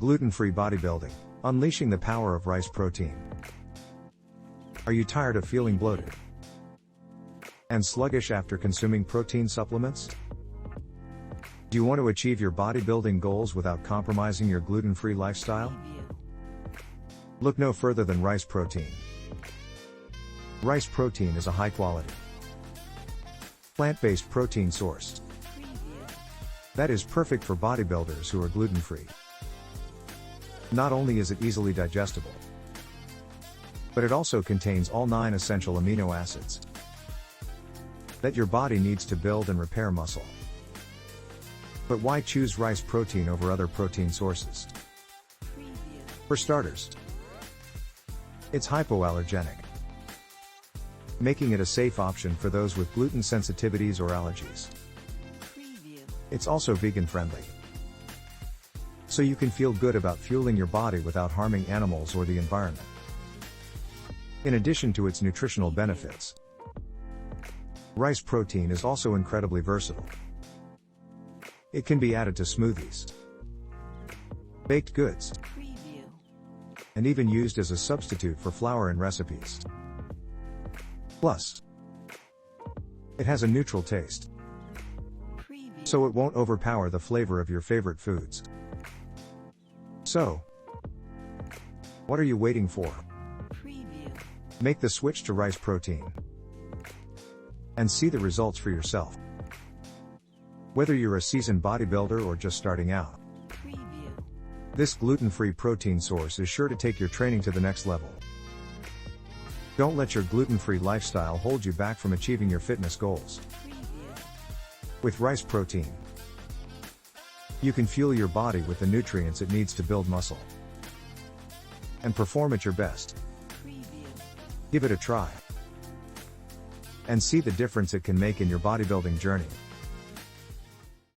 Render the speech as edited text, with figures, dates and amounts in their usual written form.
Gluten-free bodybuilding, unleashing the power of rice protein. Are you tired of feeling bloated and sluggish after consuming protein supplements? Do you want to achieve your bodybuilding goals without compromising your gluten-free lifestyle? Look no further than rice protein. Rice protein is a high-quality, plant-based protein source that is perfect for bodybuilders who are gluten-free. Not only is it easily digestible, but it also contains all 9 essential amino acids that your body needs to build and repair muscle. But why choose rice protein over other protein sources? For starters, it's hypoallergenic, making it a safe option for those with gluten sensitivities or allergies. It's also vegan-friendly, so you can feel good about fueling your body without harming animals or the environment. In addition to its nutritional benefits, rice protein is also incredibly versatile. It can be added to smoothies, baked goods, and even used as a substitute for flour in recipes. Plus, it has a neutral taste, so it won't overpower the flavor of your favorite foods. So, what are you waiting for? Make the switch to rice protein and see the results for yourself. Whether you're a seasoned bodybuilder or just starting out, this gluten-free protein source is sure to take your training to the next level. Don't let your gluten-free lifestyle hold you back from achieving your fitness goals. With rice protein, you can fuel your body with the nutrients it needs to build muscle and perform at your best. Give it a try and see the difference it can make in your bodybuilding journey.